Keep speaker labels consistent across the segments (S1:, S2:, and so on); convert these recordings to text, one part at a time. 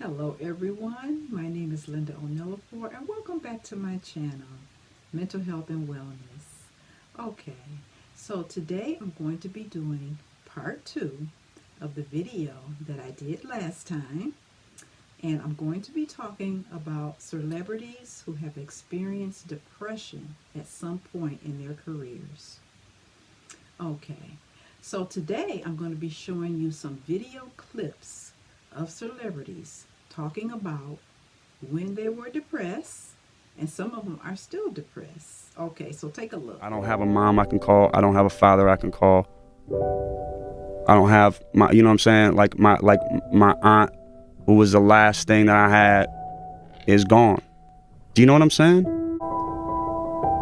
S1: Hello everyone, my name is Linda O'Neillafor and welcome back to my channel, Mental Health and Wellness. Okay, so today I'm going to be doing part 2 of the video that I did last time, and I'm going to be talking about celebrities who have experienced depression at some point in their careers. Okay, so today I'm going to be showing you some video clips of celebrities talking about when they were depressed, and some of them are still depressed. Okay, so take a look.
S2: I don't have a mom I can call. I don't have a father I can call. I don't have my, you know what I'm saying? Like my aunt, who was the last thing that I had, is gone. Do you know what I'm saying?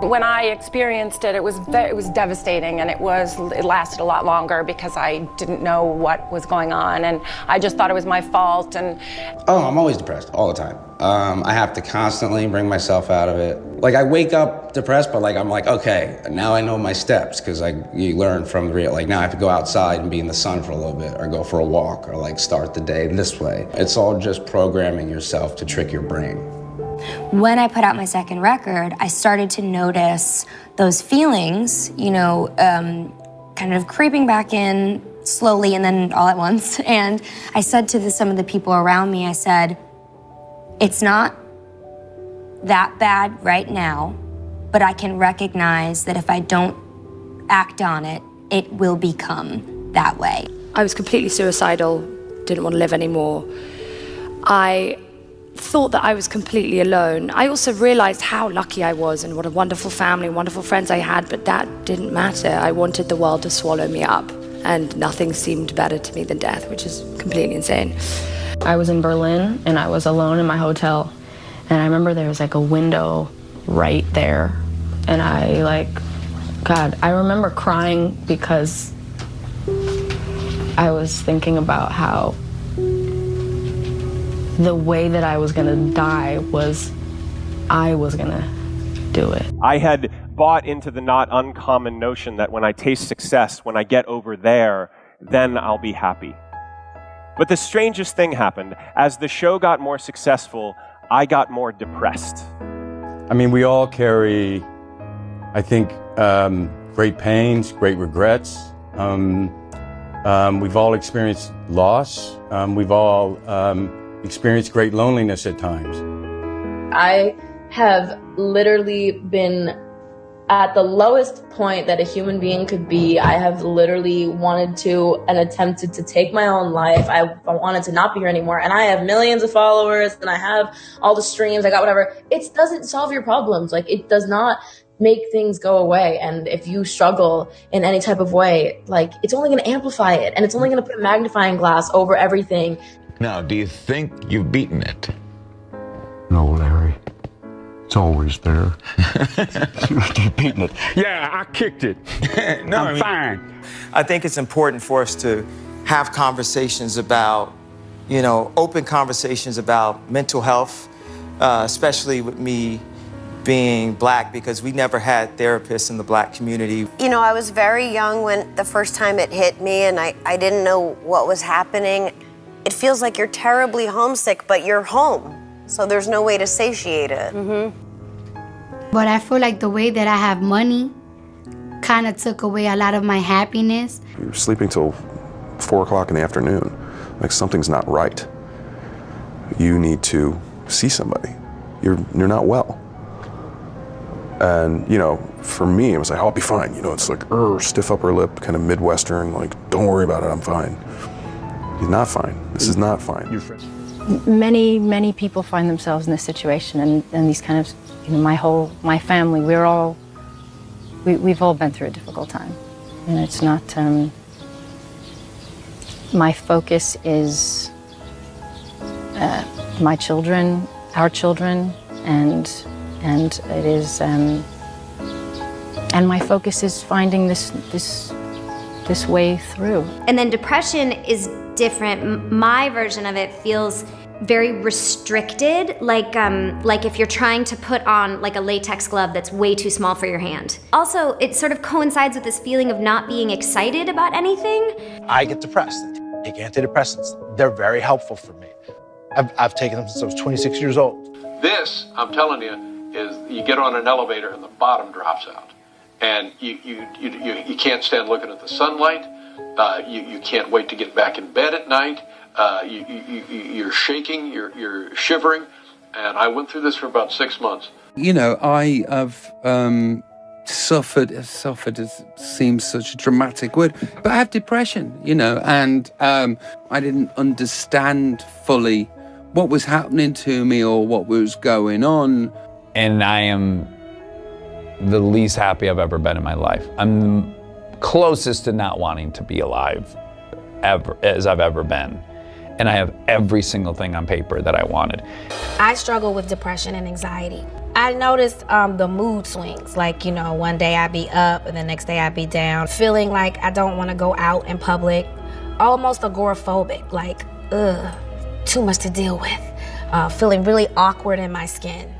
S3: When I experienced it, it was devastating, and it lasted a lot longer because I didn't know what was going on, and I just thought it was my fault. And
S4: I'm always depressed all the time. I have to constantly bring myself out of it. Like, I wake up depressed, but I'm like, okay, now I know my steps, because you learn from the real. Like, now I have to go outside and be in the sun for a little bit, or go for a walk, or start the day this way. It's all just programming yourself to trick your brain.
S5: When I put out my second record, I started to notice those feelings, kind of creeping back in slowly and then all at once. And I said to some of the people around me, I said, it's not that bad right now, but I can recognize that if I don't act on it, it will become that way.
S6: I was completely suicidal, didn't want to live anymore. I thought that I was completely alone. I also realized how lucky I was and what a wonderful family, wonderful friends I had, but that didn't matter. I wanted the world to swallow me up, and nothing seemed better to me than death, which is completely insane.
S7: I was in Berlin and I was alone in my hotel, and I remember there was a window right there, and I remember crying because I was thinking about how the way that I was gonna die was I was gonna do it.
S8: I had bought into the not uncommon notion that when I taste success, when I get over there, then I'll be happy. But the strangest thing happened. As the show got more successful, I got more depressed.
S9: I mean, we all carry, I think, great pains, great regrets. We've all experienced loss. We've all experienced great loneliness at times.
S10: I have literally been at the lowest point that a human being could be. I have literally wanted to and attempted to take my own life. I wanted to not be here anymore. And I have millions of followers, and I have all the streams, I got whatever. It doesn't solve your problems. It does not make things go away. And if you struggle in any type of way, it's only going to amplify it. And it's only going to put a magnifying glass over everything.
S11: Now, do you think you've beaten it?
S12: No, Larry. It's always there. You've beaten it.
S13: Yeah, I kicked it.
S12: No, I'm fine.
S14: I think it's important for us to have conversations about, open conversations about mental health, especially with me being Black, because we never had therapists in the Black community.
S15: I was very young when the first time it hit me, and I didn't know what was happening. It feels like you're terribly homesick, but you're home. So there's no way to satiate it.
S16: But I feel like the way that I have money kind of took away a lot of my happiness.
S17: You're sleeping till 4 o'clock in the afternoon. Something's not right. You need to see somebody. You're not well. And, for me, it was I'll be fine. It's stiff upper lip, kind of Midwestern, don't worry about it, I'm fine. He's not fine. This is not fine.
S7: Many people find themselves in this situation, and these kind of, my family, we've all been through a difficult time. And it's not, my focus is my children, our children, and it is, and my focus is finding this way through.
S18: And then depression is different. My version of it feels very restricted, like if you're trying to put on a latex glove that's way too small for your hand. Also, it sort of coincides with this feeling of not being excited about anything.
S19: I get depressed. Take antidepressants. They're very helpful for me.
S13: I've taken them since I was 26 years old.
S19: This, I'm telling you, is you get on an elevator and the bottom drops out. And you can't stand looking at the sunlight. You can't wait to get back in bed at night. You're shaking, you're shivering. And I went through this for about 6 months.
S20: You know, I have suffered seems such a dramatic word, but I have depression, you know, and I didn't understand fully what was happening to me or what was going on.
S21: And I am the least happy I've ever been in my life. I'm closest to not wanting to be alive ever as I've ever been. And I have every single thing on paper that I wanted.
S22: I struggle with depression and anxiety. I noticed the mood swings, like, you know, one day I'd be up and the next day I'd be down, feeling like I don't want to go out in public, almost agoraphobic, like, too much to deal with, feeling really awkward in my skin,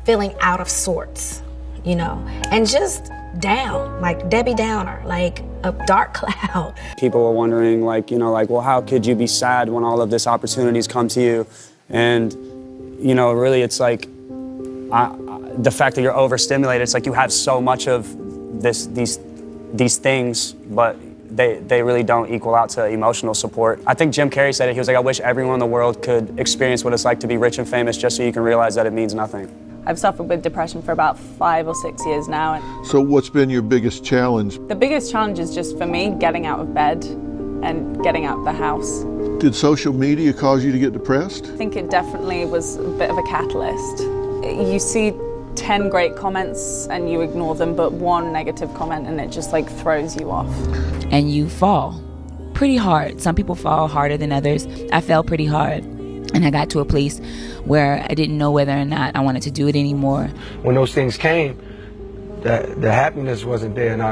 S22: feeling out of sorts, you know, and just down, like Debbie Downer, like a dark cloud.
S2: People were wondering, like, you know, like, well, how could you be sad when all of these opportunities come to you? And, you know, really it's like, the fact that you're overstimulated, it's like you have so much of these things, but they really don't equal out to emotional support. I think Jim Carrey said it, he was like, I wish everyone in the world could experience what it's like to be rich and famous just so you can realize that it means nothing.
S23: I've suffered with depression for about 5 or 6 years now.
S24: So what's been your biggest challenge?
S23: The biggest challenge is just for me getting out of bed and getting out of the house.
S24: Did social media cause you to get depressed?
S23: I think it definitely was a bit of a catalyst. You see 10 great comments and you ignore them, but one negative comment and it just like throws you off.
S25: And you fall pretty hard. Some people fall harder than others. I fell pretty hard. And I got to a place where I didn't know whether or not I wanted to do it anymore.
S26: When those things came, the happiness wasn't there, and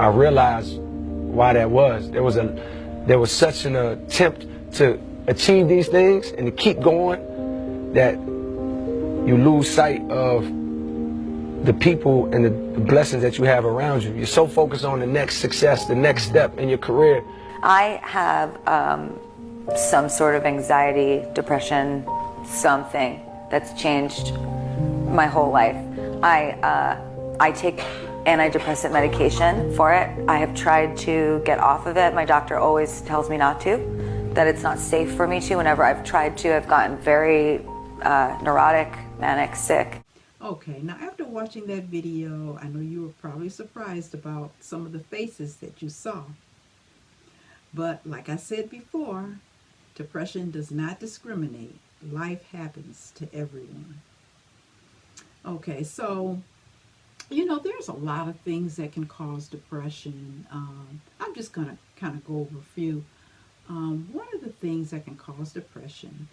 S26: I realized why that was. There was such an attempt to achieve these things and to keep going that you lose sight of the people and the blessings that you have around you. You're so focused on the next success, the next step in your career.
S27: I have some sort of anxiety, depression, something that's changed my whole life. I take antidepressant medication for it. I have tried to get off of it. My doctor always tells me not to, that it's not safe for me to. Whenever I've tried to, I've gotten very neurotic, manic, sick.
S1: Okay, now after watching that video, I know you were probably surprised about some of the faces that you saw. But like I said before, depression does not discriminate. Life happens to everyone. Okay, so, you know, there's a lot of things that can cause depression. I'm just going to kind of go over a few. One of the things that can cause depression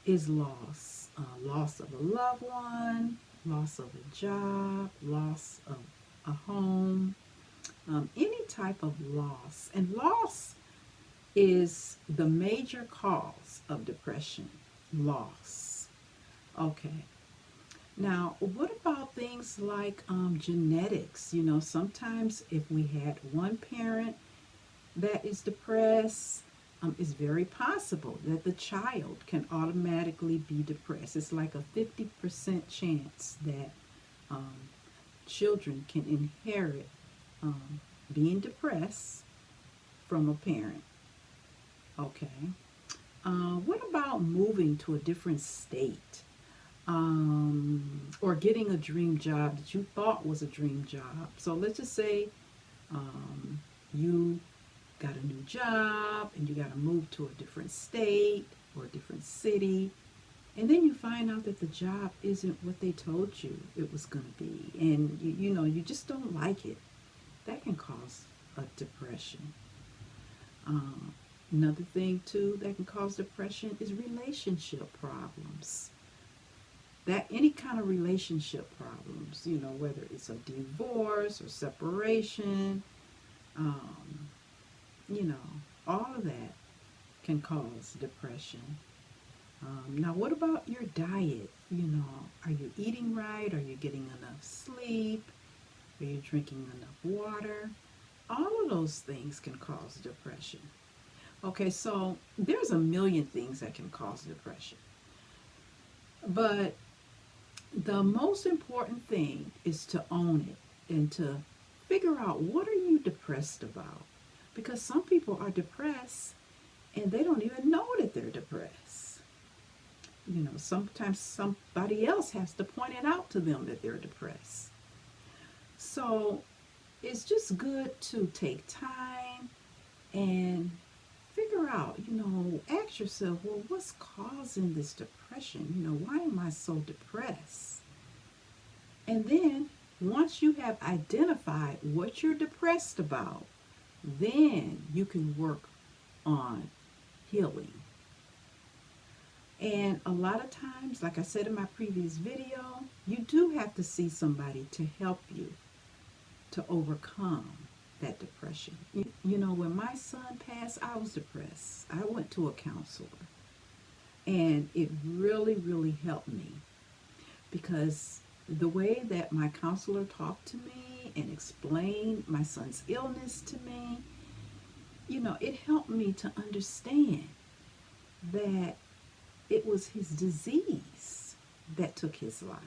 S1: is loss. Loss of a loved one, loss of a job, loss of a home, any type of loss. And loss is the major cause of depression, loss. Okay. Now, what about things like genetics? You know, sometimes if we had one parent that is depressed, it's very possible that the child can automatically be depressed. It's like a 50% chance that children can inherit being depressed from a parent. Okay. What about moving to a different state? Or getting a dream job that you thought was a dream job. So let's just say you got a new job and you got to move to a different state or a different city, and then you find out that the job isn't what they told you it was going to be, and you know, you just don't like it. That can cause a depression. Another thing too that can cause depression is relationship problems. That any kind of relationship problems, you know, whether it's a divorce or separation, you know, all of that can cause depression. Now, what about your diet? You know, are you eating right? Are you getting enough sleep? Are you drinking enough water? All of those things can cause depression. Okay, so there's a million things that can cause depression. But the most important thing is to own it and to figure out, what are you depressed about? Because some people are depressed and they don't even know that they're depressed. You know, sometimes somebody else has to point it out to them that they're depressed. So it's just good to take time and figure out, you know, ask yourself, well, what's causing this depression? You know, why am I so depressed? And then once you have identified what you're depressed about, then you can work on healing. And a lot of times, like I said in my previous video, you do have to see somebody to help you to overcome that depression. You know, when my son passed, I was depressed. I went to a counselor, and it really, really helped me, because the way that my counselor talked to me and explained my son's illness to me, you know, it helped me to understand that it was his disease that took his life.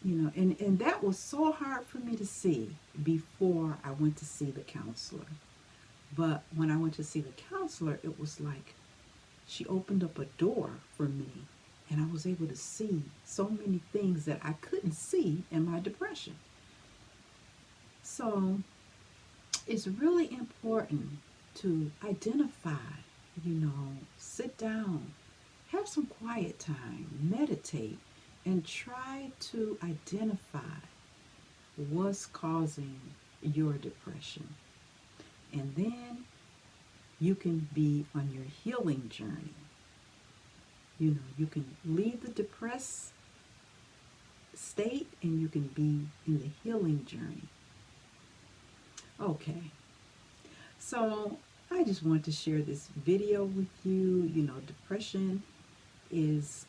S1: You know, and that was so hard for me to see before I went to see the counselor. But when I went to see the counselor, it was like she opened up a door for me, and I was able to see so many things that I couldn't see in my depression. So it's really important to identify, you know, sit down, have some quiet time, meditate, and try to identify what's causing your depression. And then you can be on your healing journey. You know, you can leave the depressed state and you can be in the healing journey. Okay, so I just wanted to share this video with you. You know, depression is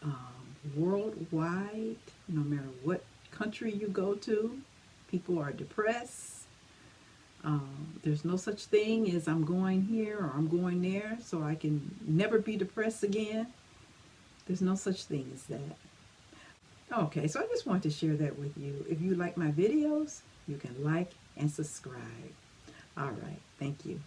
S1: worldwide. No matter what country you go to, people are depressed. There's no such thing as I'm going here or I'm going there so I can never be depressed again. There's no such thing as that. Okay, so I just wanted to share that with you. If you like my videos, you can like and subscribe. All right, thank you.